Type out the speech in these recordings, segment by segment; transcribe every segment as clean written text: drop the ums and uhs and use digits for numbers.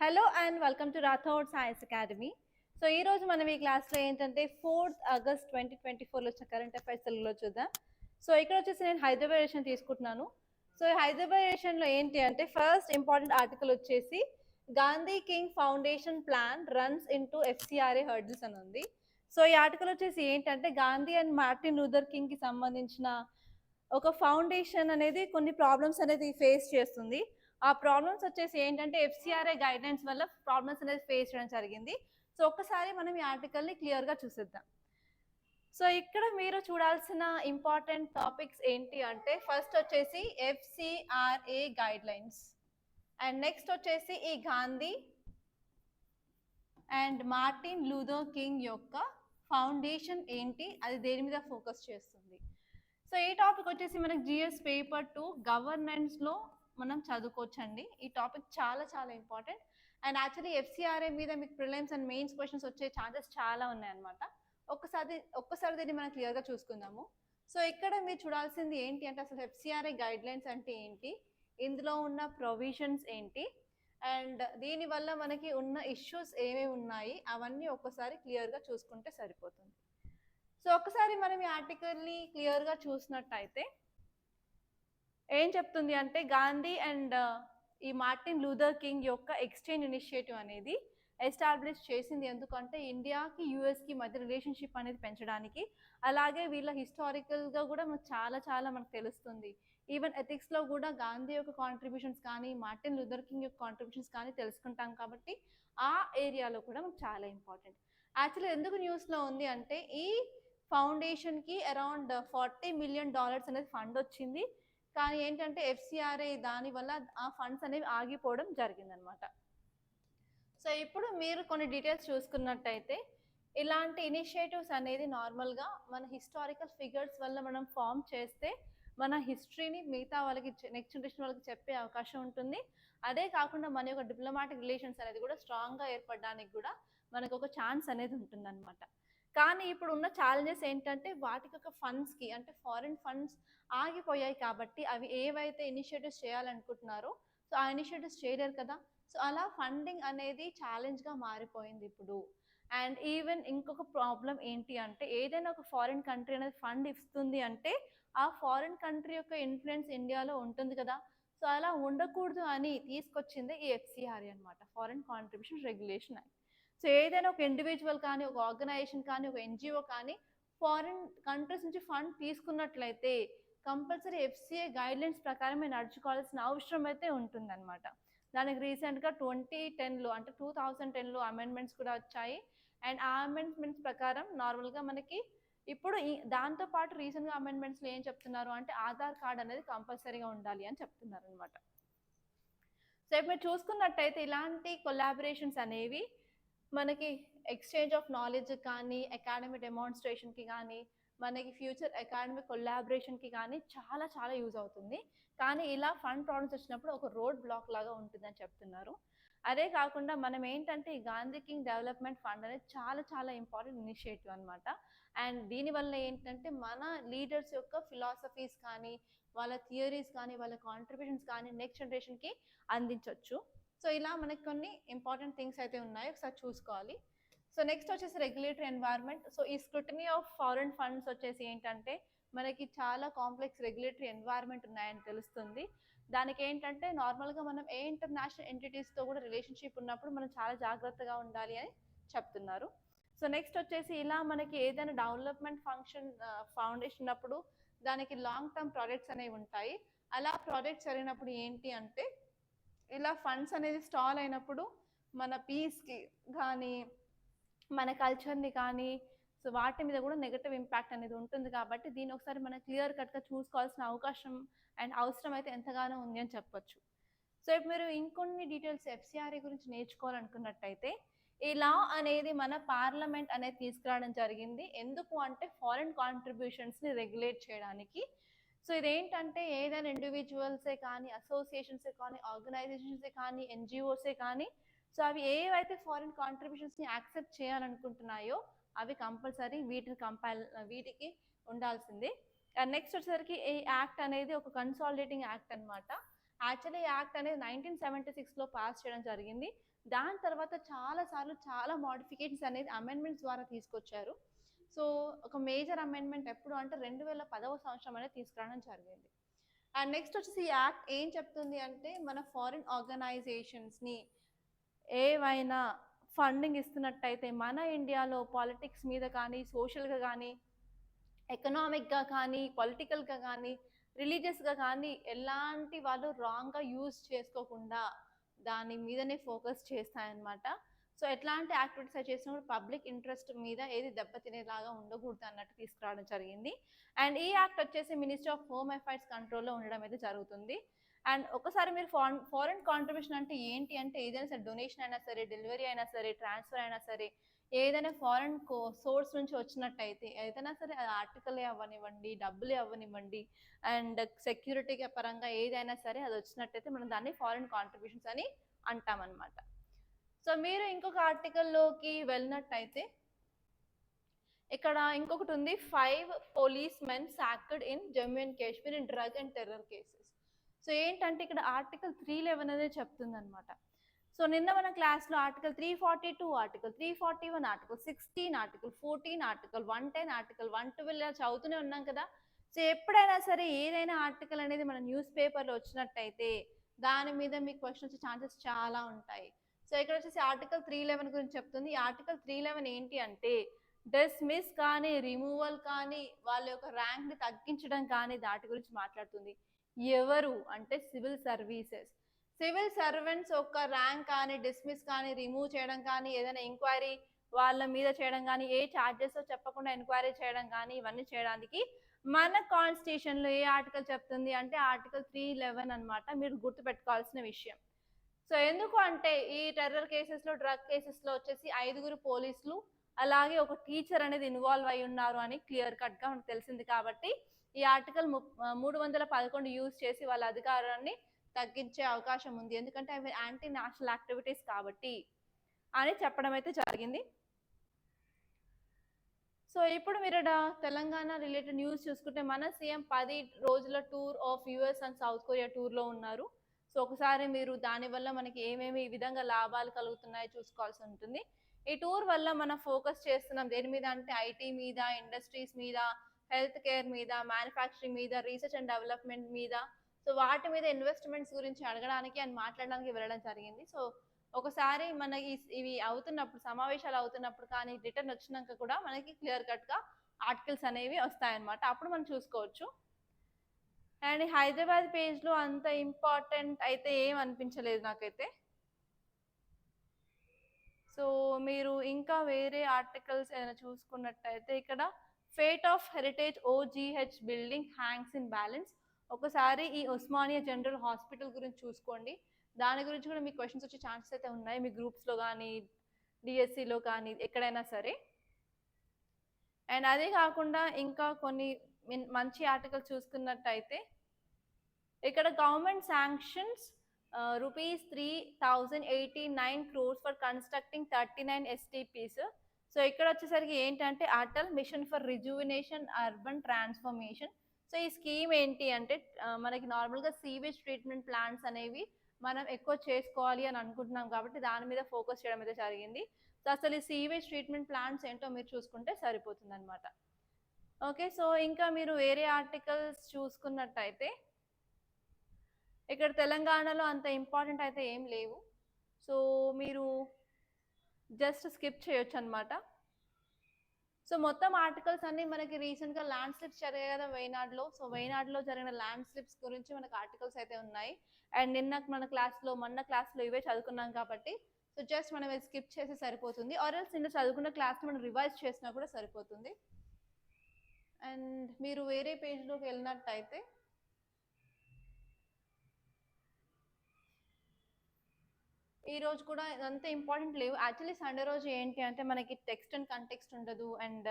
Hello and welcome to Rathod science academy. So ఈ రోజు మనం ఈ క్లాస్లో ఏంటంటే 4th ఆగస్ట్ 2024 వచ్చిన కరెంట్ అఫైర్స్ తెలుగులో చూద్దాం. సో ఇక్కడ వచ్చేసి నేను హైదరాబాద్ రేషన్ తీసుకుంటున్నాను. సో ఈ హైదరాబాద్ రేషన్లో ఏంటి అంటే ఫస్ట్ ఇంపార్టెంట్ ఆర్టికల్ వచ్చేసి Gandhi king foundation plan runs into FCRA hurdles అని ఉంది. సో ఈ ఆర్టికల్ వచ్చేసి ఏంటంటే Gandhi and Martin Luther king కి సంబంధించిన ఒక ఫౌండేషన్ అనేది కొన్ని ప్రాబ్లమ్స్ అనేది ఫేస్ చేస్తుంది. ఆ ప్రాబ్లమ్స్ వచ్చేసి ఏంటంటే ఎఫ్సిఆర్ఐ గైడ్లైన్స్ వల్ల ప్రాబ్లమ్స్ అనేది ఫేస్ చేయడం జరిగింది. సో ఒక్కసారి మనం ఈ ఆర్టికల్ని క్లియర్గా చూసిద్దాం. సో ఇక్కడ మీరు చూడాల్సిన ఇంపార్టెంట్ టాపిక్స్ ఏంటి అంటే ఫస్ట్ వచ్చేసి ఎఫ్సిఆర్ఏ గైడ్లైన్స్ అండ్ నెక్స్ట్ వచ్చేసి ఈ Gandhi and Martin Luther king యొక్క ఫౌండేషన్ ఏంటి, అది దేని మీద ఫోకస్ చేస్తుంది. సో ఈ టాపిక్ వచ్చేసి మనకి జిఎస్ పేపర్ 2 గవర్నెన్స్లో మనం చదువుకోవచ్చండి. ఈ టాపిక్ చాలా చాలా ఇంపార్టెంట్ అండ్ యాక్చువల్లీ ఎఫ్సిఆర్ఏ మీద మీకు ప్రిలిమ్స్ అండ్ మెయిన్స్ క్వశ్చన్స్ వచ్చే ఛాన్సెస్ చాలా ఉన్నాయన్నమాట. ఒక్కసారి దీన్ని మనం క్లియర్గా చూసుకుందాము. సో ఇక్కడ మీరు చూడాల్సింది ఏంటి అంటే అసలు ఎఫ్సిఆర్ఏ గైడ్లైన్స్ అంటే ఏంటి, ఇందులో ఉన్న ప్రొవిజన్స్ ఏంటి అండ్ దీనివల్ల మనకి ఉన్న ఇష్యూస్ ఏమేమి ఉన్నాయి అవన్నీ ఒక్కసారి క్లియర్గా చూసుకుంటే సరిపోతుంది. సో ఒక్కసారి మనం ఈ ఆర్టికల్ని క్లియర్గా చూసినట్టయితే ఏం చెప్తుంది అంటే గాంధీ అండ్ ఈ మార్టిన్ లూథర్ కింగ్ యొక్క ఎక్స్చేంజ్ ఇనిషియేటివ్ అనేది ఎస్టాబ్లిష్ చేసింది ఎందుకంటే ఇండియాకి యూఎస్కి మధ్య రిలేషన్షిప్ అనేది పెంచడానికి, అలాగే వీళ్ళ హిస్టారికల్గా కూడా మనకు చాలా మనకు తెలుస్తుంది. ఈవెన్ ఎథిక్స్లో కూడా గాంధీ యొక్క కాంట్రిబ్యూషన్స్ కానీ మార్టిన్ లూథర్ కింగ్ యొక్క కాంట్రిబ్యూషన్స్ కానీ తెలుసుకుంటాం కాబట్టి ఆ ఏరియాలో కూడా మనకు చాలా ఇంపార్టెంట్. యాక్చువల్లీ ఎందుకు న్యూస్లో ఉంది అంటే ఈ ఫౌండేషన్కి అరౌండ్ $40 million అనేది ఫండ్ వచ్చింది, కానీ ఏంటంటే ఎఫ్సిఆర్ఏ దానివల్ల ఆ ఫండ్స్ అనేవి ఆగిపోవడం జరిగిందనమాట. సో ఇప్పుడు మీరు కొన్ని డీటెయిల్స్ చూసుకున్నట్టయితే ఇలాంటి ఇనిషియేటివ్స్ అనేది నార్మల్గా మన హిస్టారికల్ ఫిగర్స్ వల్ల మనం ఫామ్ చేస్తే మన హిస్టరీని మిగతా వాళ్ళకి నెక్స్ట్ జనరేషన్ వాళ్ళకి చెప్పే అవకాశం ఉంటుంది. అదే కాకుండా మన యొక్క డిప్లొమాటిక్ రిలేషన్స్ అనేది కూడా స్ట్రాంగ్గా ఏర్పడడానికి కూడా మనకు ఒక ఛాన్స్ అనేది ఉంటుందన్నమాట. కానీ ఇప్పుడు ఉన్న ఛాలెంజెస్ ఏంటంటే వాటికి ఒక ఫండ్స్కి అంటే ఫారిన్ ఫండ్స్ ఆగిపోయాయి కాబట్టి అవి ఏవైతే ఇనిషియేటివ్స్ చేయాలనుకుంటున్నారో సో ఆ ఇనిషియేటివ్స్ చేయలేరు కదా. సో అలా ఫండింగ్ అనేది ఛాలెంజ్గా మారిపోయింది ఇప్పుడు. అండ్ ఈవెన్ ఇంకొక ప్రాబ్లం ఏంటి అంటే ఏదైనా ఒక ఫారిన్ కంట్రీ అనేది ఫండ్ ఇస్తుంది అంటే ఆ ఫారిన్ కంట్రీ యొక్క ఇన్ఫ్లుయెన్స్ ఇండియాలో ఉంటుంది కదా. సో అలా ఉండకూడదు అని తీసుకొచ్చింది ఈ ఎఫ్సిఆర్ఏ అనమాట, foreign contribution regulation act. So ఏదైనా ఒక ఇండివిజువల్ కానీ ఒక ఆర్గనైజేషన్ కానీ ఒక ఎన్జిఓ కానీ ఫారిన్ కంట్రీస్ నుంచి ఫండ్ తీసుకున్నట్లయితే కంపల్సరీ ఎఫ్సిఏ గైడ్లైన్స్ ప్రకారమే నడుచుకోవాల్సిన అవసరం అయితే ఉంటుందన్నమాట. దానికి రీసెంట్గా 2010లో అంటే 2010లో అమెండ్మెంట్స్ కూడా వచ్చాయి అండ్ ఆ అమెండ్మెంట్స్ ప్రకారం నార్మల్గా మనకి ఇప్పుడు దాంతోపాటు రీసెంట్గా అమెండ్మెంట్స్లో ఏం చెప్తున్నారు అంటే ఆధార్ కార్డ్ అనేది కంపల్సరీగా ఉండాలి అని చెప్తున్నారు అనమాట. సో ఇప్పుడు మీరు చూసుకున్నట్టయితే ఇలాంటి కొలాబరేషన్స్ అనేవి మనకి ఎక్స్చేంజ్ ఆఫ్ నాలెడ్జ్ కానీ అకాడమిక్ డెమాన్స్ట్రేషన్కి కానీ మనకి ఫ్యూచర్ అకాడమిక్ కొలాబరేషన్కి కానీ చాలా యూజ్ అవుతుంది. కానీ ఇలా ఫండ్ ప్రాబ్లమ్స్ వచ్చినప్పుడు ఒక రోడ్ బ్లాక్ లాగా ఉంటుందని చెప్తున్నారు. అదే కాకుండా మనం ఏంటంటే ఈ గాంధీ కింగ్ డెవలప్మెంట్ ఫండ్ అనేది చాలా ఇంపార్టెంట్ ఇనిషియేటివ్ అనమాట. అండ్ దీనివల్ల ఏంటంటే మన లీడర్స్ యొక్క ఫిలాసఫీస్ కానీ వాళ్ళ థియరీస్ కానీ వాళ్ళ కాంట్రిబ్యూషన్స్ కానీ నెక్స్ట్ జనరేషన్కి అందించవచ్చు. సో ఇలా మనకి కొన్ని ఇంపార్టెంట్ థింగ్స్ అయితే ఉన్నాయి, ఒకసారి చూసుకోవాలి. సో నెక్స్ట్ వచ్చేసి రెగ్యులేటరీ ఎన్వైర్న్మెంట్. సో ఈ స్క్రూటినీ ఆఫ్ ఫారిన్ ఫండ్స్ వచ్చేసి ఏంటంటే మనకి చాలా కాంప్లెక్స్ రెగ్యులేటరీ ఎన్వైర్న్మెంట్ ఉన్నాయని తెలుస్తుంది. దానికి ఏంటంటే నార్మల్గా మనం ఏ ఇంటర్నేషనల్ ఎంటిటీస్తో కూడా రిలేషన్షిప్ ఉన్నప్పుడు మనం చాలా జాగ్రత్తగా ఉండాలి అని చెప్తున్నారు. సో నెక్స్ట్ వచ్చేసి ఇలా మనకి ఏదైనా డెవలప్మెంట్ ఫౌండేషన్ ఉన్నప్పుడు దానికి లాంగ్ టర్మ్ ప్రాజెక్ట్స్ అనేవి ఉంటాయి. అలా ప్రాజెక్ట్స్ జరిగినప్పుడు ఏంటి అంటే ఇలా ఫండ్స్ అనేది స్టాల్ అయినప్పుడు మన పీస్కి కానీ మన కల్చర్ని కానీ సో వాటి మీద కూడా నెగటివ్ ఇంపాక్ట్ అనేది ఉంటుంది. కాబట్టి దీన్ని ఒకసారి మనం క్లియర్ కట్గా చూసుకోవాల్సిన అవకాశం అండ్ అవసరం అయితే ఎంతగానో ఉంది అని చెప్పొచ్చు. సో ఇప్పుడు మీరు ఇంకొన్ని డీటెయిల్స్ ఎఫ్సిఆర్ఏ గురించి నేర్చుకోవాలనుకున్నట్టయితే ఈ లా అనేది మన పార్లమెంట్ అనేది తీసుకురావడం జరిగింది. ఎందుకు అంటే ఫారిన్ కాంట్రిబ్యూషన్స్ని రెగ్యులేట్ చేయడానికి. సో ఇదేంటంటే ఏదైనా ఇండివిజువల్సే కానీ అసోసియేషన్సే కానీ ఆర్గనైజేషన్సే కానీ ఎన్జిఓసే కానీ సో అవి ఏవైతే ఫారిన్ కాంట్రిబ్యూషన్స్ని యాక్సెప్ట్ చేయాలనుకుంటున్నాయో అవి కంపల్సరీ వీటికి ఉండాల్సిందే. నెక్స్ట్ వచ్చేసరికి ఈ యాక్ట్ అనేది ఒక కన్సాలిడేటింగ్ యాక్ట్ అనమాట. యాక్చువల్లీ యాక్ట్ అనేది 1976లో పాస్ చేయడం జరిగింది. దాని తర్వాత చాలా మోడిఫికేషన్స్ అనేది అమెండ్మెంట్స్ ద్వారా తీసుకొచ్చారు. సో ఒక మేజర్ అమెండ్మెంట్ ఎప్పుడు అంటే 2010వ సంవత్సరం అనేది తీసుకురావడం జరిగింది. అండ్ నెక్స్ట్ వచ్చేసి ఈ యాక్ట్ ఏం చెప్తుంది అంటే మన ఫారిన్ ఆర్గనైజేషన్స్ని ఏవైనా ఫండింగ్ ఇస్తున్నట్టయితే మన ఇండియాలో పాలిటిక్స్ మీద కానీ, సోషల్గా కానీ, ఎకనామిక్గా కానీ, పొలిటికల్గా కానీ, రిలీజియస్గా కానీ ఎలాంటి వాళ్ళు రాంగ్గా యూజ్ చేసుకోకుండా దాని మీదనే ఫోకస్ చేస్తాయన్నమాట. సో ఎట్లాంటి యాక్టివిటీస్ చేసినప్పుడు పబ్లిక్ ఇంట్రెస్ట్ మీద ఏది దెబ్బతినేలాగా ఉండకూడదు అన్నట్టు తీసుకురావడం జరిగింది. అండ్ ఈ యాక్ట్ వచ్చేసి మినిస్ట్రీ ఆఫ్ హోమ్ అఫైర్స్ కంట్రోల్లో ఉండడం అయితే జరుగుతుంది. అండ్ ఒకసారి మీరు ఫారెన్ కాంట్రిబ్యూషన్ అంటే ఏంటి అంటే ఏదైనా సరే డొనేషన్ అయినా సరే, డెలివరీ అయినా సరే, ట్రాన్స్ఫర్ అయినా సరే, ఏదైనా ఫారెన్ సోర్స్ నుంచి వచ్చినట్టయితే ఏదైనా సరే అది ఆర్టికలే అవ్వనివ్వండి, డబ్బులే అవ్వనివ్వండి, అండ్ సెక్యూరిటీ పరంగా ఏదైనా సరే అది వచ్చినట్టయితే మనం దాన్ని ఫారెన్ కాంట్రిబ్యూషన్స్ అని అంటామన్నమాట. సో మీరు ఇంకొక ఆర్టికల్లోకి వెళ్ళినట్టయితే ఇక్కడ ఇంకొకటి ఉంది, 5 policemen sacked in Jammu and Kashmir in drug and terror cases. So ఏంటంటే ఇక్కడ ఆర్టికల్ 311 అనేది చెప్తుంది అనమాట. సో నిన్న మన క్లాస్లో article 342, article 341, article 16, article 14, article 110, article 112 ఇలా చదువుతూనే ఉన్నాం కదా. సో ఎప్పుడైనా సరే ఏదైనా ఆర్టికల్ అనేది మన న్యూస్ పేపర్లో వచ్చినట్టయితే దాని మీద మీకు క్వశ్చన్ వచ్చే ఛాన్సెస్ చాలా ఉంటాయి. సో ఇక్కడ వచ్చేసి ఆర్టికల్ 311 గురించి చెప్తుంది. ఈ ఆర్టికల్ 311 ఏంటి అంటే డిస్మిస్ కానీ, రిమూవల్ కానీ, వాళ్ళ యొక్క ర్యాంక్ని తగ్గించడం కానీ దాటి గురించి మాట్లాడుతుంది. ఎవరు అంటే సివిల్ సర్వీసెస్. సివిల్ సర్వెంట్స్ ఒక ర్యాంక్ కానీ, డిస్మిస్ కానీ, రిమూవ్ చేయడం కానీ, ఏదైనా ఎంక్వైరీ వాళ్ళ మీద చేయడం కానీ, ఏ ఛార్జెస్ చెప్పకుండా ఎంక్వైరీ చేయడం కానీ, ఇవన్నీ చేయడానికి మన కాన్స్టిట్యూషన్లో ఏ ఆర్టికల్ చెప్తుంది అంటే ఆర్టికల్ 311 అనమాట. మీరు గుర్తుపెట్టుకోవాల్సిన విషయం. సో ఎందుకు అంటే ఈ టెర్రర్ కేసెస్లో, డ్రగ్ కేసెస్లో వచ్చేసి 5 పోలీసులు అలాగే ఒక టీచర్ అనేది ఇన్వాల్వ్ అయి ఉన్నారు అని క్లియర్ కట్గా మనకు తెలిసింది. కాబట్టి ఈ ఆర్టికల్ 311 యూజ్ చేసి వాళ్ళ అధికారాన్ని తగ్గించే అవకాశం ఉంది, ఎందుకంటే అవి యాంటీ నేషనల్ యాక్టివిటీస్ కాబట్టి అని చెప్పడం అయితే జరిగింది. సో ఇప్పుడు మీరు తెలంగాణ రిలేటెడ్ న్యూస్ చూసుకుంటే మన సీఎం 10 రోజుల tour of US and south Korea టూర్లో ఉన్నారు. సో ఒకసారి మీరు దానివల్ల మనకి ఏమేమి ఈ విధంగా లాభాలు కలుగుతున్నాయో చూసుకోవాల్సి ఉంటుంది. ఈ టూర్ వల్ల మనం ఫోకస్ చేస్తున్నాం దేని మీద అంటే ఐటీ మీద, ఇండస్ట్రీస్ మీద, హెల్త్ కేర్ మీద, మ్యానుఫ్యాక్చరింగ్ మీద, రీసెర్చ్ అండ్ డెవలప్మెంట్ మీద, సో వాటి మీద ఇన్వెస్ట్మెంట్స్ గురించి అడగడానికి అండ్ మాట్లాడడానికి వెళ్ళడం జరిగింది. సో ఒకసారి మనకి ఇవి అవుతున్నప్పుడు, సమావేశాలు అవుతున్నప్పుడు కానీ రిటర్న్ వచ్చినాక కూడా మనకి క్లియర్ కట్గా ఆర్టికల్స్ అనేవి వస్తాయన్నమాట. అప్పుడు మనం చూసుకోవచ్చు. అండ్ హైదరాబాద్ పేజ్లో అంత ఇంపార్టెంట్ అయితే ఏం అనిపించలేదు నాకైతే. సో మీరు ఇంకా వేరే ఆర్టికల్స్ ఏదైనా చూసుకున్నట్టయితే ఇక్కడ fate of heritage ఓజీహెచ్ building hangs in balance. ఒకసారి ఈ ఉస్మానియా జనరల్ హాస్పిటల్ గురించి చూసుకోండి. దాని గురించి కూడా మీకు క్వశ్చన్స్ వచ్చే ఛాన్సెస్ అయితే ఉన్నాయి, మీ గ్రూప్స్లో కానీ, డిఎస్సిలో కానీ, ఎక్కడైనా సరే. అండ్ అదే కాకుండా ఇంకా కొన్ని మంచి ఆర్టికల్స్ చూసుకున్నట్టయితే ఇక్కడ government sanctions rupees 3089 crores for constructing 39 STPs. So ఇక్కడ వచ్చేసరికి ఏంటంటే Atal mission for rejuvenation urban transformation. So ఈ స్కీమ్ ఏంటి అంటే మనకి నార్మల్గా సీవేజ్ ట్రీట్మెంట్ ప్లాంట్స్ అనేవి మనం ఎక్కువ చేసుకోవాలి అని అనుకుంటున్నాం కాబట్టి దాని మీద ఫోకస్ చేయడం అయితే జరిగింది. సో అసలు ఈ సీవేజ్ ట్రీట్మెంట్ ప్లాంట్స్ ఏంటో మీరు చూసుకుంటే సరిపోతుంది అనమాట. ఓకే, సో ఇంకా మీరు వేరే ఆర్టికల్స్ చూసుకున్నట్టయితే ఇక్కడ తెలంగాణలో అంత ఇంపార్టెంట్ అయితే ఏం లేవు. సో మీరు జస్ట్ స్కిప్ చేయొచ్చు అనమాట. సో మొత్తం ఆర్టికల్స్ అన్నీ మనకి రీసెంట్గా ల్యాండ్ స్లిప్స్ జరిగాయి కదా వైనాడులో. సో వైనాడులో జరిగిన ల్యాండ్ స్లిప్స్ గురించి మనకు ఆర్టికల్స్ అయితే ఉన్నాయి. అండ్ మొన్న క్లాస్లో ఇవే చదువుకున్నాం కాబట్టి సో జస్ట్ మనం స్కిప్ చేస్తే సరిపోతుంది, ఆర్ ఎల్స్ నిన్న చదువుకున్న క్లాస్ని మనం రివైజ్ చేసినా కూడా సరిపోతుంది. అండ్ మీరు వేరే పేజ్లోకి వెళ్ళినట్టయితే ఈ రోజు కూడా అంత ఇంపార్టెంట్ లేవు. యాక్చువల్లీ సండే రోజు ఏంటి అంటే మనకి టెక్స్ట్ అండ్ కంటెక్స్ట్ ఉండదు, అండ్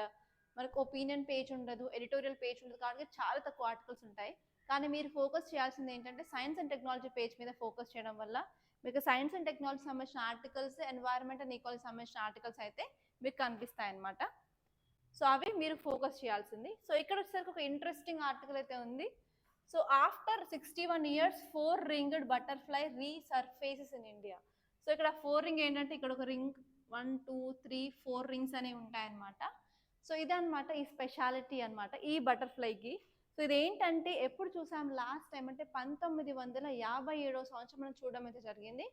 మనకు ఒపీనియన్ పేజ్ ఉండదు, ఎడిటోరియల్ పేజ్ ఉండదు, కాబట్టి చాలా తక్కువ ఆర్టికల్స్ ఉంటాయి. కానీ మీరు ఫోకస్ చేయాల్సింది ఏంటంటే సైన్స్ అండ్ టెక్నాలజీ పేజ్ మీద ఫోకస్ చేయడం వల్ల మీకు సైన్స్ అండ్ టెక్నాలజీ సంబంధించిన ఆర్టికల్స్, ఎన్వైరన్మెంట్ అండ్ ఈక్వాలిటీ సంబంధించిన ఆర్టికల్స్ అయితే మీకు కనిపిస్తాయి అన్నమాట. సో అవి మీరు ఫోకస్ చేయాల్సింది. సో ఇక్కడ వచ్చేసరికి ఒక ఇంట్రెస్టింగ్ ఆర్టికల్ అయితే ఉంది. So after 61 years 4 ringed butterfly resurfaces in India. So ఇక్కడ 4 రింగ్ ఏంటంటే ఇక్కడ ఒక రింగ్ 1 2 3 4 రింగ్స్ అనేవి ఉంటాయన్నమాట. సో ఇదన్నమాట ఈ స్పెషాలిటీ అన్నమాట ఈ బటర్ఫ్లైకి. సో ఇదేంటంటే ఎప్పుడు చూసాం లాస్ట్ టైం అంటే 1957 సంవత్సరం మనం చూడడం అయితే జరిగింది.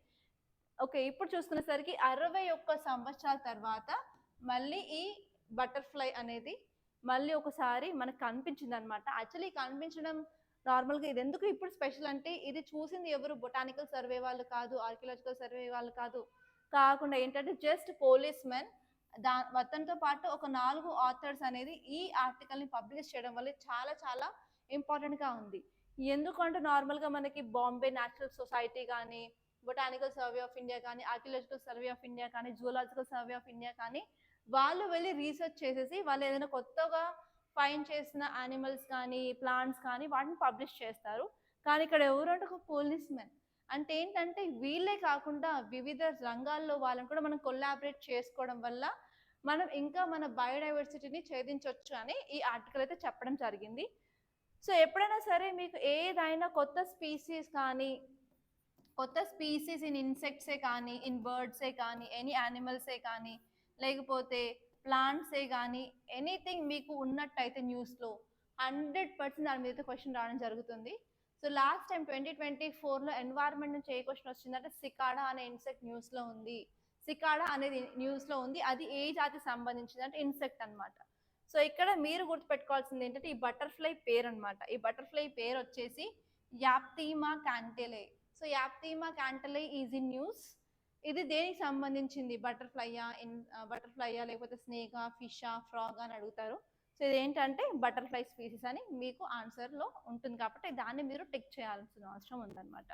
ఓకే, ఇప్పుడు చూసుకునేసరికి 61 సంవత్సరాల తర్వాత మళ్ళీ ఈ బటర్ఫ్లై అనేది మళ్ళీ ఒకసారి మనకు కనిపించింది అనమాట. యాక్చువల్లీ కనిపించడం నార్మల్గా ఇది ఎందుకు ఇప్పుడు స్పెషల్ అంటే ఇది చూసింది ఎవరు బొటానికల్ సర్వే వాళ్ళు కాదు, ఆర్కియలాజికల్ సర్వే వాళ్ళు కాకుండా ఏంటంటే జస్ట్ పోలీస్ మెన్. అతనితో పాటు ఒక 4 ఆథర్స్ అనేది ఈ ఆర్టికల్ని పబ్లిష్ చేయడం వల్ల చాలా చాలా ఇంపార్టెంట్గా ఉంది. ఎందుకంటే నార్మల్గా మనకి బాంబే న్యాచురల్ సొసైటీ కానీ, బొటానికల్ సర్వే ఆఫ్ ఇండియా కానీ, ఆర్కియలాజికల్ సర్వే ఆఫ్ ఇండియా కానీ, జూలాజికల్ సర్వే ఆఫ్ ఇండియా కానీ వాళ్ళు వెళ్ళి రీసెర్చ్ చేసేసి వాళ్ళు ఏదైనా కొత్తగా ఫైండ్ చేసిన యానిమల్స్ కానీ ప్లాంట్స్ కానీ వాటిని పబ్లిష్ చేస్తారు. కానీ ఇక్కడ ఎవరంటే ఒక పోలీస్ మెన్. అంటే ఏంటంటే వీళ్ళే కాకుండా వివిధ రంగాల్లో వాళ్ళని కూడా మనం కొలాబరేట్ చేసుకోవడం వల్ల మనం ఇంకా మన బయోడైవర్సిటీని ఛేదించవచ్చు అని ఈ ఆర్టికల్ అయితే చెప్పడం జరిగింది. సో ఎప్పుడైనా సరే మీకు ఏదైనా కొత్త స్పీసీస్ కానీ, కొత్త స్పీసీస్ ఇన్ ఇన్సెక్ట్సే కానీ, ఇన్ బర్డ్సే కానీ, ఎనీ యానిమల్సే కానీ, లేకపోతే ప్లాంట్సే కానీ ఎనీథింగ్ మీకు ఉన్నట్టయితే న్యూస్లో 100% దాని మీద క్వశ్చన్ రావడం జరుగుతుంది. సో లాస్ట్ టైం 2024లో ఎన్వైర్న్మెంట్ నుంచి ఏ క్వశ్చన్ వచ్చిందంటే సికాడా అనే ఇన్సెక్ట్ న్యూస్లో ఉంది. సికాడా అనేది న్యూస్లో ఉంది. అది ఏ జాతికి సంబంధించింది అంటే ఇన్సెక్ట్ అనమాట. సో ఇక్కడ మీరు గుర్తుపెట్టుకోవాల్సింది ఏంటంటే ఈ బటర్ఫ్లై పేరు అనమాట. ఈ బటర్ఫ్లై పేరు వచ్చేసి Ypthima cantliei. So Ypthima cantliei is in news. ఇది దేనికి సంబంధించింది? బటర్ఫ్లైయా లేకపోతే స్నేకా, ఫిషా, ఫ్రాగ్ అని అడుగుతారు. సో ఇదేంటంటే బటర్ఫ్లై స్పీసీస్ అని మీకు ఆన్సర్లో ఉంటుంది కాబట్టి దాన్ని మీరు టిక్ చేయాల్సిన అవసరం ఉందన్నమాట.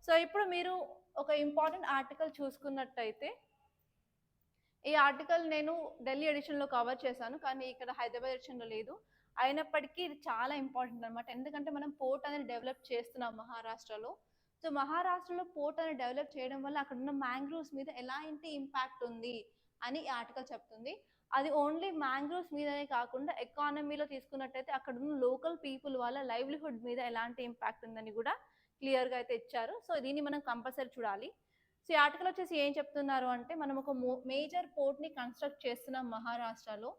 సో ఇప్పుడు మీరు ఒక ఇంపార్టెంట్ ఆర్టికల్ చూసుకున్నట్టయితే ఈ ఆర్టికల్ నేను ఢిల్లీ ఎడిషన్లో కవర్ చేశాను, కానీ ఇక్కడ హైదరాబాద్ ఎడిషన్లో లేదు. అయినప్పటికీ ఇది చాలా ఇంపార్టెంట్ అనమాట. ఎందుకంటే మనం పోర్ట్ అనేది డెవలప్ చేస్తున్నాం మహారాష్ట్రలో. సో మహారాష్ట్రలో పోర్ట్ అనేది డెవలప్ చేయడం వల్ల అక్కడ ఉన్న మ్యాంగ్రోవ్స్ మీద ఎలాంటి ఇంపాక్ట్ ఉంది అని ఈ ఆర్టికల్ చెప్తుంది. అది ఓన్లీ మ్యాంగ్రోవ్స్ మీదనే కాకుండా ఎకానమీలో తీసుకున్నట్టయితే అక్కడ ఉన్న లోకల్ పీపుల్ వాళ్ళ లైవ్లీహుడ్ మీద ఎలాంటి ఇంపాక్ట్ ఉందని కూడా క్లియర్గా అయితే ఇచ్చారు. సో దీన్ని మనం కంపల్సరీ చూడాలి. సో ఈ ఆర్టికల్ వచ్చేసి ఏం చెప్తున్నారు అంటే మనం ఒక మేజర్ పోర్ట్ని కన్స్ట్రక్ట్ చేస్తున్నాం మహారాష్ట్రలో.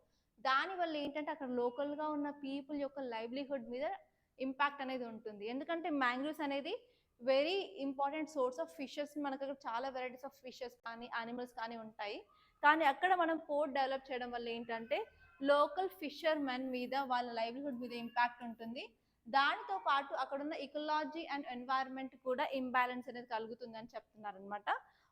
దానివల్ల ఏంటంటే అక్కడ లోకల్గా ఉన్న పీపుల్ యొక్క లైవ్లీహుడ్ మీద ఇంపాక్ట్ అనేది ఉంటుంది. ఎందుకంటే మ్యాంగ్రోవ్స్ అనేది very important source of fishes. మనకు అక్కడ చాలా వెరైటీస్ ఆఫ్ ఫిషెస్ కానీ యానిమల్స్ కానీ ఉంటాయి. కానీ అక్కడ మనం పోర్ట్ డెవలప్ చేయడం వల్ల ఏంటంటే లోకల్ ఫిషర్ మెన్ మీద వాళ్ళ లైవ్లీహుడ్ మీద ఇంపాక్ట్ ఉంటుంది. దానితో పాటు అక్కడ ఉన్న ఇకలాజీ అండ్ ఎన్వైరన్మెంట్ కూడా ఇంబ్యాలెన్స్ అనేది కలుగుతుంది అని చెప్తున్నారు అనమాట.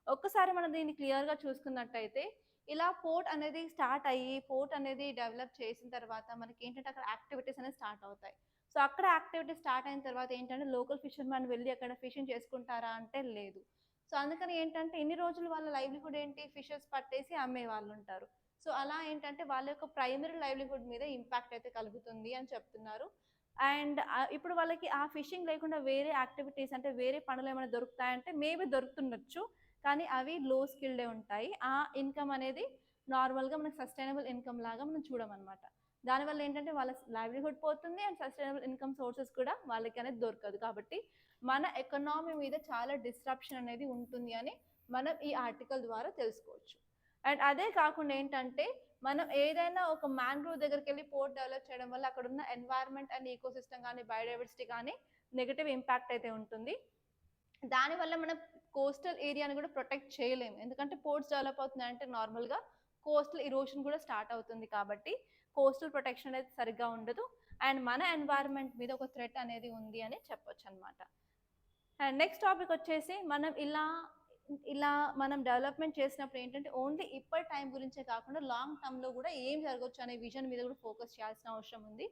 ఒక్కసారి మనం దీన్ని క్లియర్గా చూసుకున్నట్టయితే ఇలా పోర్ట్ అనేది స్టార్ట్ అయ్యి పోర్ట్ అనేది డెవలప్ చేసిన తర్వాత మనకి ఏంటంటే అక్కడ యాక్టివిటీస్ అనేది స్టార్ట్ అవుతాయి. సో అక్కడ యాక్టివిటీ స్టార్ట్ అయిన తర్వాత ఏంటంటే లోకల్ ఫిషర్మెన్ వెళ్ళి అక్కడ ఫిషింగ్ చేసుకుంటారా అంటే లేదు. సో అందుకని ఏంటంటే ఇన్ని రోజులు వాళ్ళ లైవ్లీహుడ్ ఏంటి, ఫిషెస్ పట్టేసి అమ్మే వాళ్ళు ఉంటారు. సో అలా ఏంటంటే వాళ్ళ యొక్క ప్రైమరీ లైవ్లీహుడ్ మీద ఇంపాక్ట్ అయితే కలుగుతుంది అని చెప్తున్నారు. అండ్ ఇప్పుడు వాళ్ళకి ఆ ఫిషింగ్ లేకుండా వేరే యాక్టివిటీస్ అంటే వేరే పనులు ఏమైనా దొరుకుతాయంటే మేబీ దొరుకుతుండొచ్చు, కానీ అవి లో స్కిల్డే ఉంటాయి. ఆ ఇన్కమ్ అనేది నార్మల్గా మనకు సస్టైనబుల్ ఇన్కమ్ లాగా మనం చూడమన్నమాట. దానివల్ల ఏంటంటే వాళ్ళ లైవ్లీహుడ్ పోతుంది అండ్ సస్టైనబుల్ ఇన్కమ్ సోర్సెస్ కూడా వాళ్ళకి అనేది దొరకదు. కాబట్టి మన ఎకనామీ మీద చాలా డిస్ట్రప్షన్ అనేది ఉంటుంది అని మనం ఈ ఆర్టికల్ ద్వారా తెలుసుకోవచ్చు. అండ్ అదే కాకుండా ఏంటంటే మనం ఏదైనా ఒక మ్యాంగ్రోవ్ దగ్గరికి వెళ్ళి పోర్ట్ డెవలప్ చేయడం వల్ల అక్కడ ఉన్న ఎన్వైరన్మెంట్ అండ్ ఈకోసిస్టమ్ కానీ బయోడైవర్సిటీ కానీ నెగిటివ్ ఇంపాక్ట్ అయితే ఉంటుంది. దానివల్ల మనం కోస్టల్ ఏరియాని కూడా ప్రొటెక్ట్ చేయలేము. ఎందుకంటే పోర్ట్స్ డెవలప్ అవుతున్నాయంటే నార్మల్గా కోస్టల్ ఇరోషన్ కూడా స్టార్ట్ అవుతుంది. కాబట్టి కోస్టల్ ప్రొటెక్షన్ అనేది సరిగ్గా ఉండదు అండ్ మన ఎన్వైరన్మెంట్ మీద ఒక థ్రెట్ అనేది ఉంది అని చెప్పొచ్చు అనమాట. అండ్ నెక్స్ట్ టాపిక్ వచ్చేసి మనం ఇలా మనం డెవలప్మెంట్ చేసినప్పుడు ఏంటంటే ఓన్లీ ఇప్పటి టైం గురించే కాకుండా లాంగ్ టర్మ్లో కూడా ఏం జరగవచ్చు అనే విజన్ మీద కూడా ఫోకస్ చేయాల్సిన అవసరం ఉంది.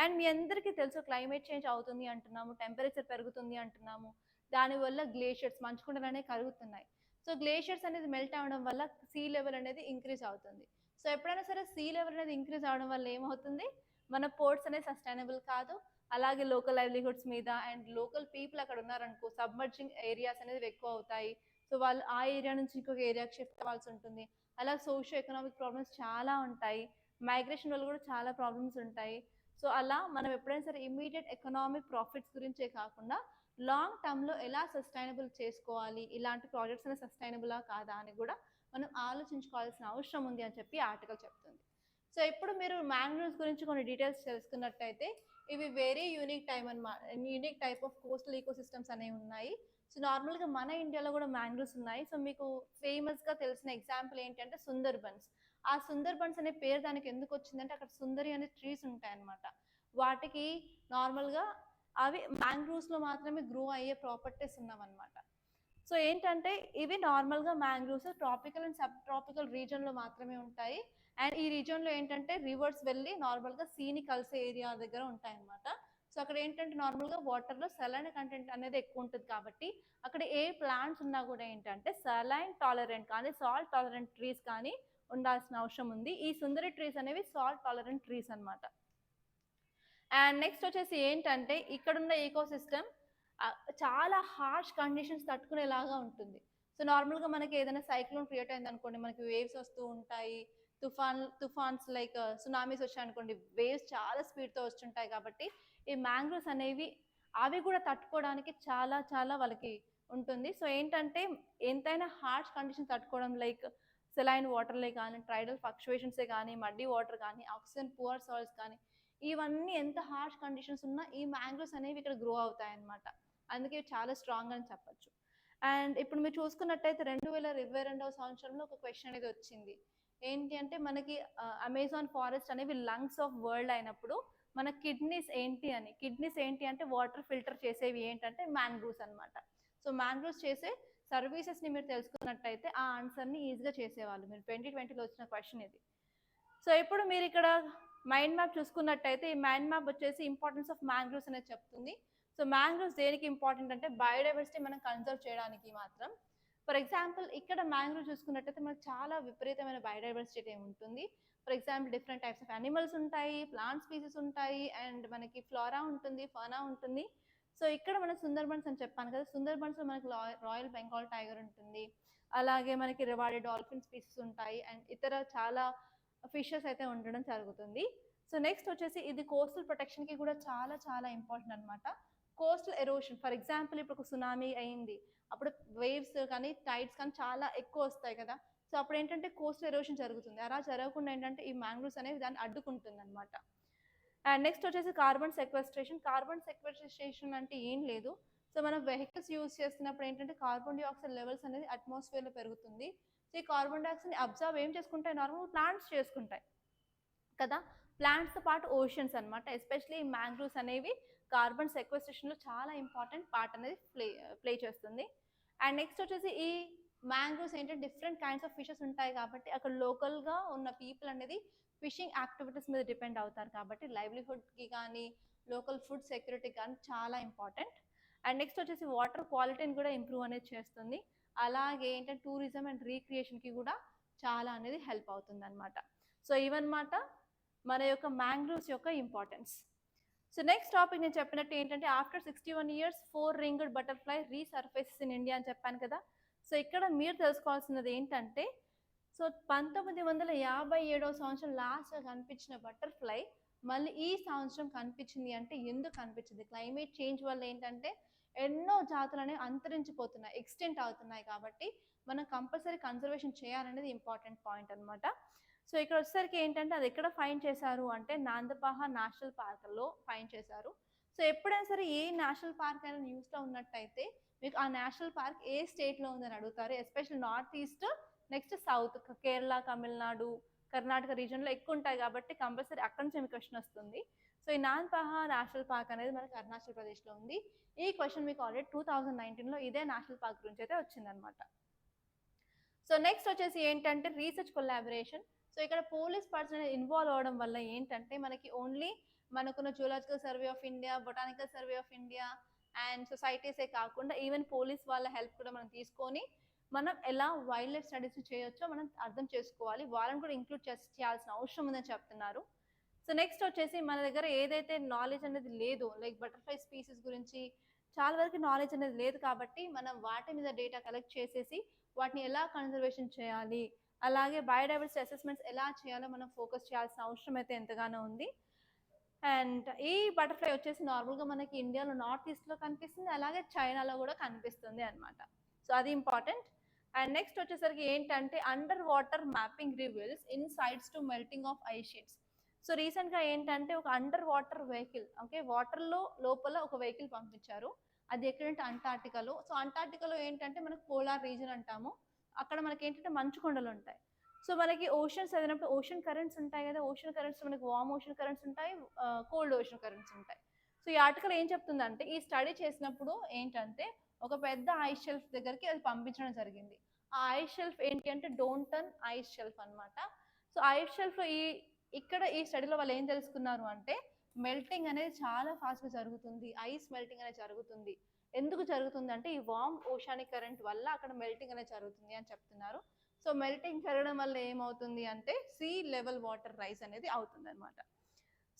అండ్ మీ అందరికీ తెలుసు క్లైమేట్ చేంజ్ అవుతుంది అంటున్నాము, టెంపరేచర్ పెరుగుతుంది అంటున్నాము. దానివల్ల గ్లేషియర్స్ మంచుకొండలు అనేవి కరుగుతున్నాయి. సో గ్లేషియర్స్ అనేది మెల్ట్ అవ్వడం వల్ల సీ లెవెల్ అనేది ఇంక్రీజ్ అవుతుంది. సో ఎప్పుడైనా సరే సీ లెవెల్ అనేది ఇంక్రీజ్ అవడం వల్ల ఏమవుతుంది, మన పోర్ట్స్ అనేది సస్టైనబుల్ కాదు. అలాగే లోకల్ లైవ్లీహుడ్స్ మీద అండ్ లోకల్ పీపుల్ అక్కడ ఉన్నారనుకో సబ్మర్జింగ్ ఏరియాస్ అనేది ఎక్కువ అవుతాయి. సో వాళ్ళు ఆ ఏరియా నుంచి ఇంకొక ఏరియాకి షిఫ్ట్ అవ్వాల్సి ఉంటుంది. అలా సోషియో ఎకనామిక్ ప్రాబ్లమ్స్ చాలా ఉంటాయి. మైగ్రేషన్ వల్ల కూడా చాలా ప్రాబ్లమ్స్ ఉంటాయి. సో అలా మనం ఎప్పుడైనా సరే ఇమీడియట్ ఎకనామిక్ ప్రాఫిట్స్ గురించే కాకుండా లాంగ్ టర్మ్లో ఎలా సస్టైనబుల్ చేసుకోవాలి, ఇలాంటి ప్రాజెక్ట్స్ అనేవి సస్టైనబులా కాదా అని కూడా మనం ఆలోచించుకోవాల్సిన అవసరం ఉంది అని చెప్పి ఆర్టికల్ చెప్తుంది. సో ఇప్పుడు మీరు మ్యాంగ్రోవ్స్ గురించి కొన్ని డీటెయిల్స్ తెలుసుకున్నట్టయితే ఇవి very unique unique type of coastal ecosystems అనేవి ఉన్నాయి. సో నార్మల్గా మన ఇండియాలో కూడా మ్యాంగ్రోవ్స్ ఉన్నాయి. సో మీకు ఫేమస్గా తెలిసిన ఎగ్జాంపుల్ ఏంటంటే సుందర్బన్స్. ఆ సుందర్బన్స్ అనే పేరు దానికి ఎందుకు వచ్చిందంటే అక్కడ సుందరి అనే ట్రీస్ ఉంటాయన్నమాట. వాటికి నార్మల్గా అవి మ్యాంగ్రోవ్స్లో మాత్రమే గ్రో అయ్యే ప్రాపర్టీస్ ఉన్నామన్నమాట. సో ఏంటంటే ఇవి నార్మల్గా mangroves tropical and sub tropical రీజన్లో మాత్రమే ఉంటాయి. అండ్ ఈ రీజన్లో ఏంటంటే రివర్స్ వెళ్ళి నార్మల్గా సీని కలిసే ఏరియా దగ్గర ఉంటాయన్నమాట. సో అక్కడ ఏంటంటే నార్మల్గా వాటర్లో సలైన్ కంటెంట్ అనేది ఎక్కువ ఉంటుంది కాబట్టి అక్కడ ఏ ప్లాంట్స్ ఉన్నా కూడా ఏంటంటే సలైన్ టాలరెంట్ కానీ సాల్ట్ టాలరెంట్ ట్రీస్ కానీ ఉండాల్సిన అవసరం ఉంది. ఈ సుందరి ట్రీస్ అనేవి సాల్ట్ టాలరెంట్ ట్రీస్ అనమాట. అండ్ నెక్స్ట్ వచ్చేసి ఏంటంటే ఇక్కడున్న ఈకో సిస్టమ్ చాలా హార్ష్ కండిషన్స్ తట్టుకునేలాగా ఉంటుంది. సో నార్మల్గా మనకి ఏదైనా సైక్లోన్ క్రియేట్ అయింది అనుకోండి, మనకి వేవ్స్ వస్తూ ఉంటాయి, తుఫాన్స్ లైక్ సునామీస్ వచ్చాయనుకోండి, వేవ్స్ చాలా స్పీడ్తో వస్తుంటాయి. కాబట్టి ఈ మ్యాంగ్రోవ్స్ అనేవి అవి కూడా తట్టుకోవడానికి చాలా చాలా వాళ్ళకి ఉంటుంది. సో ఏంటంటే ఎంతైనా హార్ష్ కండిషన్ తట్టుకోవడం లైక్ సెలైన్ వాటర్లే కానీ, ట్రైడల్ ఫ్లక్చువేషన్సే కానీ, మడ్డీ వాటర్ కానీ, ఆక్సిజన్ పువర్ సాయిల్స్ కానీ, ఇవన్నీ ఎంత హార్ష్ కండిషన్స్ ఉన్నా ఈ మ్యాంగ్రోవ్స్ అనేవి ఇక్కడ గ్రో అవుతాయి అన్నమాట. అందుకే చాలా స్ట్రాంగ్ అని చెప్పచ్చు. అండ్ ఇప్పుడు మీరు చూసుకున్నట్టయితే 2022వ సంవత్సరంలో ఒక క్వశ్చన్ అనేది వచ్చింది. ఏంటి అంటే మనకి అమెజాన్ ఫారెస్ట్ అనేవి లంగ్స్ ఆఫ్ వరల్డ్ అయినప్పుడు మన కిడ్నీస్ ఏంటి అని. కిడ్నీస్ ఏంటి అంటే వాటర్ ఫిల్టర్ చేసేవి ఏంటంటే మ్యాంగ్రోవ్స్ అనమాట. సో మ్యాంగ్రోవ్స్ చేసే సర్వీసెస్ని మీరు తెలుసుకున్నట్టయితే ఆ ఆన్సర్ని ఈజీగా చేసేవాళ్ళు. మీరు 2020లో వచ్చిన క్వశ్చన్ ఇది. సో ఇప్పుడు మీరు ఇక్కడ మైండ్ మ్యాప్ చూసుకున్నట్టయితే ఈ మైండ్ మ్యాప్ వచ్చేసి ఇంపార్టెన్స్ ఆఫ్ మ్యాంగ్రోవ్స్ అనేది చెప్తుంది. సో మ్యాంగ్రోవ్స్ దేనికి ఇంపార్టెంట్ అంటే బయోడైవర్సిటీ మనం కన్సర్వ్ చేయడానికి మాత్రం. ఫర్ ఎగ్జాంపుల్ ఇక్కడ మ్యాంగ్రోవ్ చూసుకున్నట్టయితే మనకు చాలా విపరీతమైన బయోడైవర్సిటీ ఉంటుంది. For example different types of animals ఉంటాయి, ప్లాంట్ స్పీసీస్ ఉంటాయి, అండ్ మనకి ఫ్లోరా ఉంటుంది, ఫానా ఉంటుంది. సో ఇక్కడ మనం సుందర్బన్స్ అని చెప్పాను కదా, సుందర్బన్స్లో మనకి రాయల్ బెంగాల్ టైగర్ ఉంటుంది, అలాగే మనకి రివార్డెడ్ డాల్ఫిన్ స్పీసీస్ ఉంటాయి, అండ్ ఇతర చాలా ఫిషెస్ అయితే ఉండడం జరుగుతుంది. సో నెక్స్ట్ వచ్చేసి ఇది కోస్టల్ ప్రొటెక్షన్కి కూడా చాలా చాలా ఇంపార్టెంట్ అనమాట. కోస్టల్ ఎరోషన్ ఫర్ ఎగ్జాంపుల్ ఇప్పుడు ఒక సునామీ అయింది, అప్పుడు వేవ్స్ కానీ టైడ్స్ కానీ చాలా ఎక్కువ వస్తాయి కదా. సో అప్పుడు ఏంటంటే కోస్టల్ ఎరోషన్ జరుగుతుంది. అలా జరగకుండా ఏంటంటే ఈ మ్యాంగ్రోవ్స్ అనేవి దాన్ని అడ్డుకుంటుంది అనమాట. అండ్ నెక్స్ట్ వచ్చేసి కార్బన్ సెక్వెస్ట్రేషన్. కార్బన్ సెక్వెస్ట్రేషన్ అంటే ఏం లేదు, సో మనం వెహికల్స్ యూజ్ చేస్తున్నప్పుడు ఏంటంటే కార్బన్ డైఆక్సైడ్ లెవెల్స్ అనేది అట్మాస్ఫియర్లో పెరుగుతుంది. సో ఈ కార్బన్ డైఆక్సైడ్ని అబ్జర్వ్ ఏం చేసుకుంటాయి, నార్మల్ ప్లాంట్స్ చేసుకుంటాయి కదా. ప్లాంట్స్తో పాటు ఓషన్స్ అనమాట. ఎస్పెషలీ ఈ మ్యాంగ్రోవ్స్ అనేవి కార్బన్ సెక్వెస్ట్రేషన్లో చాలా ఇంపార్టెంట్ పార్ట్ అనేది ప్లే చేస్తుంది. అండ్ నెక్స్ట్ వచ్చేసి ఈ మ్యాంగ్రోవ్స్ ఏంటంటే డిఫరెంట్ కైండ్స్ ఆఫ్ ఫిషెస్ ఉంటాయి కాబట్టి అక్కడ లోకల్గా ఉన్న పీపుల్ అనేది ఫిషింగ్ యాక్టివిటీస్ మీద డిపెండ్ అవుతారు కాబట్టి లైవ్లీహుడ్కి కానీ లోకల్ ఫుడ్ సెక్యూరిటీ కానీ చాలా ఇంపార్టెంట్. అండ్ నెక్స్ట్ వచ్చేసి వాటర్ క్వాలిటీని కూడా ఇంప్రూవ్ అనేది చేస్తుంది. అలాగే ఏంటంటే టూరిజం అండ్ రీక్రియేషన్కి కూడా చాలా అనేది హెల్ప్ అవుతుంది అనమాట. సో ఇవన్నమాట మన యొక్క మ్యాంగ్రోవ్స్ యొక్క ఇంపార్టెన్స్. సో నెక్స్ట్ టాపిక్ నేను చెప్పినట్టు ఏంటంటే after 61 years 4 ringed butterfly resurfaces in India అని చెప్పాను కదా. సో ఇక్కడ మీరు తెలుసుకోవాల్సినది ఏంటంటే సో 1957వ సంవత్సరం లాస్ట్గా కనిపించిన బటర్ఫ్లై మళ్ళీ ఈ సంవత్సరం కనిపించింది అంటే ఎందుకు కనిపించింది? క్లైమేట్ చేంజ్ వల్ల ఏంటంటే ఎన్నో జాతులు అనేవి అంతరించిపోతున్నాయి, ఎక్స్టెంట్ అవుతున్నాయి. కాబట్టి మనం కంపల్సరీ కన్జర్వేషన్ చేయాలనేది ఇంపార్టెంట్ పాయింట్ అనమాట. సో ఇక్కడ వచ్చేసరికి ఏంటంటే అది ఎక్కడ ఫైండ్ చేశారు అంటే నాందపాహ నేషనల్ పార్క్లో ఫైండ్ చేశారు. సో ఎప్పుడైనా సరే ఏ నేషనల్ పార్క్ అయినా న్యూస్లో ఉన్నట్టయితే మీకు ఆ నేషనల్ పార్క్ ఏ స్టేట్లో ఉందని అడుగుతారు. Special north east, next south, Kerala, Tamil Nadu, Karnataka రీజన్లో ఎక్కువ ఉంటాయి కాబట్టి కంపల్సరీ అక్కడి నుంచి మీకు క్వశ్చన్ వస్తుంది. సో ఈ నాందపాహ నేషనల్ పార్క్ అనేది మనకి అరుణాచల్ ప్రదేశ్లో ఉంది. ఈ క్వశ్చన్ మీకు ఆల్రెడీ 2019లో ఇదే నేషనల్ పార్క్ గురించి అయితే వచ్చిందనమాట. సో నెక్స్ట్ వచ్చేసి ఏంటంటే రీసెర్చ్ కొలాబరేషన్. సో ఇక్కడ పోలీస్ పర్సన్ ఇన్వాల్వ్ అవ్వడం వల్ల ఏంటంటే మనకి ఓన్లీ మనకున్న zoological survey of India, botanical survey of India and సొసైటీసే కాకుండా ఈవెన్ పోలీస్ వాళ్ళ హెల్ప్ కూడా మనం తీసుకొని మనం ఎలా వైల్డ్ లైఫ్ స్టడీస్ చేయొచ్చో మనం అర్థం చేసుకోవాలి. వాళ్ళని కూడా ఇంక్లూడ్ చేయాల్సిన అవసరం ఉందని చెప్తున్నారు. సో నెక్స్ట్ వచ్చేసి మన దగ్గర ఏదైతే నాలెడ్జ్ అనేది లేదు, లైక్ బటర్ఫ్లై స్పీసీస్ గురించి చాలా వరకు నాలెడ్జ్ అనేది లేదు కాబట్టి మనం వాటి మీద డేటా కలెక్ట్ చేసేసి వాటిని ఎలా కన్జర్వేషన్ చేయాలి, అలాగే బయోడైవర్సిటీ అసెస్మెంట్స్ ఎలా చేయాలో మనం ఫోకస్ చేయాల్సిన అవసరం అయితే ఎంతగానో ఉంది. అండ్ ఈ బటర్ఫ్లై వచ్చేసి నార్మల్గా మనకి ఇండియాలో నార్త్ ఈస్ట్లో కనిపిస్తుంది, అలాగే చైనాలో కూడా కనిపిస్తుంది అనమాట. సో అది ఇంపార్టెంట్. అండ్ నెక్స్ట్ వచ్చేసరికి ఏంటంటే under water mapping reveals insides to melting of ice sheets. So రీసెంట్గా ఏంటంటే ఒక అండర్ వాటర్ వెహికల్, ఓకే, వాటర్లో లోపల ఒక వెహికల్ పంపించారు. అది ఎక్కడంటే అంటార్టికాలో. సో అంటార్టికాలో ఏంటంటే మనకు పోలార్ రీజన్ అంటాము, అక్కడ మనకి ఏంటంటే మంచు కొండలు ఉంటాయి. సో మనకి ఓషన్స్ చదివినప్పుడు ఓషన్ కరెంట్స్ ఉంటాయి కదా, ఓషన్ కరెంట్స్ మనకి వామ్ ఓషన్ కరెంట్స్ ఉంటాయి, కోల్డ్ ఓషన్ కరెంట్స్ ఉంటాయి. సో ఈ ఆర్టికల్ ఏం చెప్తుందంటే ఈ స్టడీ చేసినప్పుడు ఏంటంటే ఒక పెద్ద ఐస్ షెల్ఫ్ దగ్గరికి అది పంపించడం జరిగింది. ఆ ఐస్ షెల్ఫ్ ఏంటి అంటే డోంటన్ ఐస్ షెల్ఫ్ అనమాట. సో ఐస్ షెల్ఫ్ ఇక్కడ ఈ స్టడీలో వాళ్ళు ఏం తెలుసుకున్నారు అంటే మెల్టింగ్ అనేది చాలా ఫాస్ట్గా జరుగుతుంది, ఐస్ మెల్టింగ్ అనేది జరుగుతుంది. ఎందుకు జరుగుతుంది అంటే ఈ వామ్ ఓషానిక్ కరెంట్ వల్ల అక్కడ మెల్టింగ్ అనేది జరుగుతుంది అని చెప్తున్నారు. సో మెల్టింగ్ జరగడం వల్ల ఏమవుతుంది అంటే సీ లెవెల్ వాటర్ రైజ్ అనేది అవుతుంది అనమాట.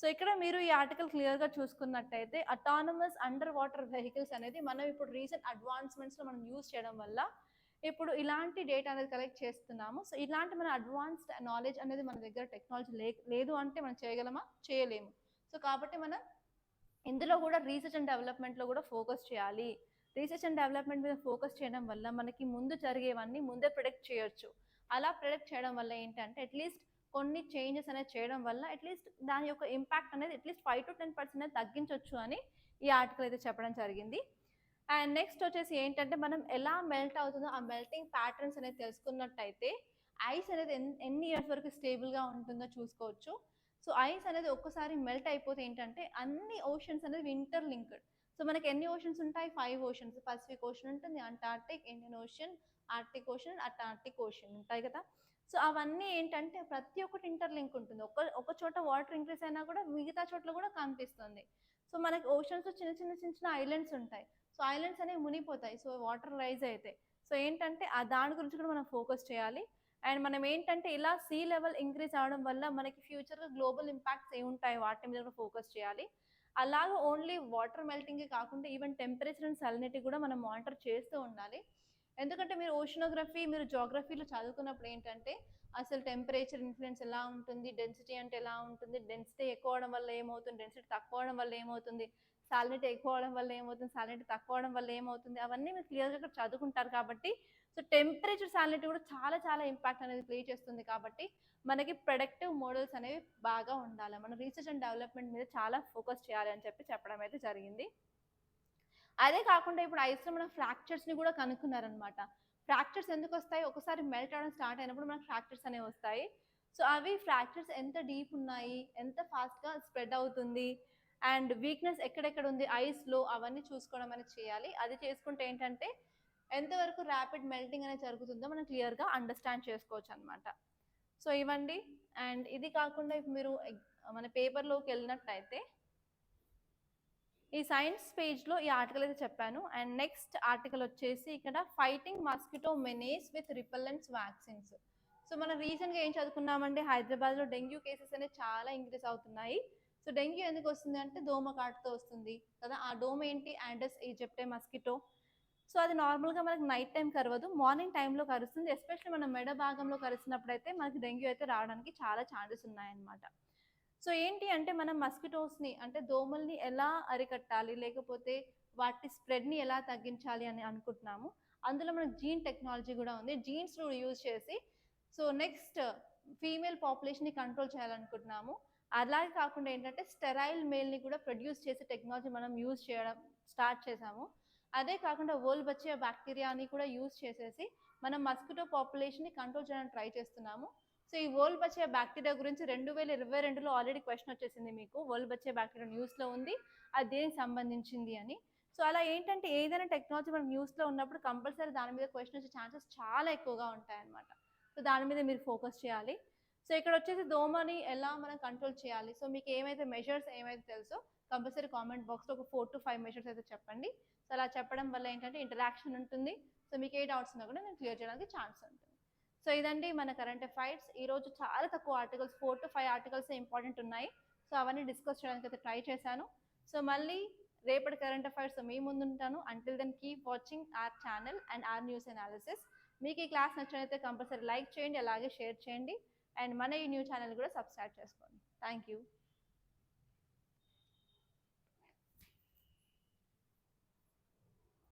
సో ఇక్కడ మీరు ఈ ఆర్టికల్ క్లియర్గా చూసుకున్నట్టయితే అటానమస్ అండర్ వాటర్ వెహికల్స్ అనేది మనం ఇప్పుడు రీసెంట్ అడ్వాన్స్మెంట్స్లో మనం యూజ్ చేయడం వల్ల ఇప్పుడు ఇలాంటి డేటా అనేది కలెక్ట్ చేస్తున్నాము. సో ఇలాంటి మన అడ్వాన్స్డ్ నాలెడ్జ్ అనేది మన దగ్గర టెక్నాలజీ లేదు అంటే మనం చేయగలమా? చేయలేము. సో కాబట్టి మనం ఇందులో కూడా రీసెర్చ్ అండ్ డెవలప్మెంట్లో కూడా ఫోకస్ చేయాలి. రీసెర్చ్ అండ్ డెవలప్మెంట్ మీద ఫోకస్ చేయడం వల్ల మనకి ముందు జరిగేవన్నీ ముందే ప్రిడిక్ట్ చేయొచ్చు. అలా ప్రిడిక్ట్ చేయడం వల్ల ఏంటంటే అట్లీస్ట్ కొన్ని చేంజెస్ అనేది చేయడం వల్ల అట్లీస్ట్ దాని యొక్క ఇంపాక్ట్ అనేది అట్లీస్ట్ 5 to 10% అనేది తగ్గించవచ్చు అని ఈ ఆర్టికల్ అయితే చెప్పడం జరిగింది. అండ్ నెక్స్ట్ వచ్చేసి ఏంటంటే మనం ఎలా మెల్ట్ అవుతుందో ఆ మెల్టింగ్ ప్యాటర్న్స్ అనేది తెలుసుకున్నట్టయితే ఐస్ అనేది ఎన్ని ఇయర్స్ వరకు స్టేబుల్గా ఉంటుందో చూసుకోవచ్చు. సో ఐస్ అనేది ఒక్కసారి మెల్ట్ అయిపోతే ఏంటంటే అన్ని ఓషన్స్ అనేది ఇంటర్ లింక్డ్. సో మనకి ఎన్ని ఓషన్స్ ఉంటాయి? 5 ఓషన్స్. పసిఫిక్ ఓషన్ ఉంటుంది, Antarctic, Indian ocean, Arctic ocean, Atlantic ocean ఉంటాయి కదా. సో అవన్నీ ఏంటంటే ప్రతి ఒక్కటి ఇంటర్ లింక్ ఉంటుంది. ఒక చోట వాటర్ ఇంక్రీస్ అయినా కూడా మిగతా చోట్ల కూడా కనిపిస్తుంది. సో మనకి ఓషన్స్ చిన్న చిన్న చిన్న చిన్న ఐలాండ్స్ ఉంటాయి. సో ఐలాండ్స్ అనేవి మునిగిపోతాయి సో వాటర్ రైజ్ అయితే. సో ఏంటంటే ఆ దాని గురించి కూడా మనం ఫోకస్ చేయాలి. అండ్ మనం ఏంటంటే ఇలా సీ లెవెల్ ఇంక్రీజ్ అవడం వల్ల మనకి ఫ్యూచర్గా గ్లోబల్ ఇంపాక్ట్స్ ఏముంటాయి వాటి మీద కూడా ఫోకస్ చేయాలి. అలాగే ఓన్లీ వాటర్ మెల్టింగే కాకుండా ఈవెన్ టెంపరేచర్ అండ్ సాలినిటీ కూడా మనం మానిటర్ చేస్తూ ఉండాలి. ఎందుకంటే మీరు ఓషనోగ్రఫీ, మీరు జోగ్రఫీలో చదువుకున్నప్పుడు ఏంటంటే అసలు టెంపరేచర్ ఇన్ఫ్లుయెన్స్ ఎలా ఉంటుంది, డెన్సిటీ అంటే ఎలా ఉంటుంది, డెన్సిటీ ఎక్కువ అవడం వల్ల ఏమవుతుంది, డెన్సిటీ తక్కువ అవడం వల్ల ఏమవుతుంది, సాలినిటీ ఎక్కువ అవడం వల్ల ఏమవుతుంది, సాలినిటీ తక్కువ అవడం వల్ల ఏమవుతుంది, అవన్నీ మీరు క్లియర్గా ఇక్కడ చదువుకుంటారు కాబట్టి. సో టెంపరేచర్ సాలినిటీ కూడా చాలా చాలా ఇంపాక్ట్ అనేది ప్లే చేస్తుంది కాబట్టి మనకి ప్రొడక్టివ్ మోడల్స్ అనేవి బాగా ఉండాలి. మనం రీసెర్చ్ అండ్ డెవలప్మెంట్ మీద చాలా ఫోకస్ చేయాలి అని చెప్పడం అయితే జరిగింది. అదే కాకుండా ఇప్పుడు ఐస్లో మనం ఫ్రాక్చర్స్ని కూడా కనుక్కున్నారనమాట. ఫ్రాక్చర్స్ ఎందుకు వస్తాయి? ఒకసారి మెల్ట్ అవడం స్టార్ట్ అయినప్పుడు మనకు ఫ్రాక్చర్స్ అనేవి వస్తాయి. సో అవి ఫ్రాక్చర్స్ ఎంత డీప్ ఉన్నాయి, ఎంత ఫాస్ట్గా స్ప్రెడ్ అవుతుంది, అండ్ వీక్నెస్ ఎక్కడెక్కడ ఉంది ఐస్లో, అవన్నీ చూసుకోవడం అనేది చేయాలి. అది చేసుకుంటే ఏంటంటే ఎంతవరకు ర్యాపిడ్ మెల్టింగ్ అనేది జరుగుతుందో మనం క్లియర్గా అండర్స్టాండ్ చేసుకోవచ్చు అనమాట. సో ఇవ్వండి. అండ్ ఇది కాకుండా ఇప్పుడు మీరు మన పేపర్లోకి వెళ్ళినట్టయితే ఈ సైన్స్ పేజ్లో ఈ ఆర్టికల్ అయితే చెప్పాను. అండ్ నెక్స్ట్ ఆర్టికల్ వచ్చేసి ఇక్కడ fighting mosquito menace with repellents vaccines. So మనం రీసెంట్గా ఏం చదువుకున్నామంటే హైదరాబాద్లో డెంగ్యూ కేసెస్ అనేవి చాలా ఇంక్రీజ్ అవుతున్నాయి. సో డెంగ్యూ ఎందుకు వస్తుంది అంటే దోమ కాటుతో వస్తుంది కదా. ఆ దోమ ఏంటి? యాండస్ ఈజిప్టే మస్కిటో. సో అది నార్మల్గా మనకి నైట్ టైం కరవదు, మార్నింగ్ టైంలో కరుస్తుంది. ఎస్పెషల్లీ మన మెడ భాగంలో కరిసినప్పుడు అయితే మనకి డెంగ్యూ అయితే రావడానికి చాలా ఛాన్సెస్ ఉన్నాయన్నమాట. సో ఏంటి అంటే మనం మస్కిటోస్ని అంటే దోమల్ని ఎలా అరికట్టాలి, లేకపోతే వాటి స్ప్రెడ్ని ఎలా తగ్గించాలి అని అనుకుంటున్నాము. అందులో మనకు జీన్ టెక్నాలజీ కూడా ఉంది. జీన్స్ యూజ్ చేసి సో నెక్స్ట్ ఫీమేల్ పాపులేషన్ని కంట్రోల్ చేయాలనుకుంటున్నాము. అలాగే కాకుండా ఏంటంటే స్టెరైల్ మేల్ని కూడా ప్రొడ్యూస్ చేసే టెక్నాలజీ మనం యూజ్ చేయడం స్టార్ట్ చేసాము. అదే కాకుండా వరల్డ్ బచ్చే బ్యాక్టీరియాని కూడా యూజ్ చేసేసి మనం మస్కిటో పాపులేషన్ని కంట్రోల్ చేయడానికి ట్రై చేస్తున్నాము. సో ఈ వరల్డ్ బచ్చే బ్యాక్టీరియా గురించి 2022లో ఆల్రెడీ క్వశ్చన్ వచ్చేసింది మీకు. వరల్డ్ బచ్చే బ్యాక్టీరియా న్యూస్లో ఉంది, అది దేనికి సంబంధించింది అని. సో అలా ఏంటంటే ఏదైనా టెక్నాలజీ మన న్యూస్లో ఉన్నప్పుడు కంపల్సరీ దాని మీద క్వశ్చన్ వచ్చే ఛాన్సెస్ చాలా ఎక్కువగా ఉంటాయన్నమాట. సో దాని మీద మీరు ఫోకస్ చేయాలి. సో ఇక్కడ వచ్చేసి దోమని ఎలా మనం కంట్రోల్ చేయాలి, సో మీకు ఏమైతే మెజర్స్ ఏమైతే తెలుసో కంపల్సరీ కామెంట్ బాక్స్లో ఒక 4 to 5 మెజర్స్ అయితే చెప్పండి. సో అలా చెప్పడం వల్ల ఏంటంటే ఇంటరాక్షన్ ఉంటుంది. సో మీకు ఏ డౌట్స్ ఉన్నా కూడా నేను క్లియర్ చేయడానికి ఛాన్స్ ఉంటుంది. సో ఇదండి మన కరెంట్ అఫైర్స్. ఈరోజు చాలా తక్కువ ఆర్టికల్స్, 4 to 5 ఆర్టికల్స్ ఇంపార్టెంట్ ఉన్నాయి. సో అవన్నీ డిస్కస్ చేయడానికి అయితే ట్రై చేశాను. సో మళ్ళీ రేపటి కరెంట్ అఫైర్స్ మీ ముందు ఉంటాను. Until then keep watching our channel and our news analysis. మీకు ఈ క్లాస్ నచ్చినట్లయితే కంపల్సరీ లైక్ చేయండి, అలాగే షేర్ చేయండి. అండ్ మన ఈ న్యూ ఛానల్ కూడా సబ్స్క్రైబ్ చేసుకోండి. Thank you.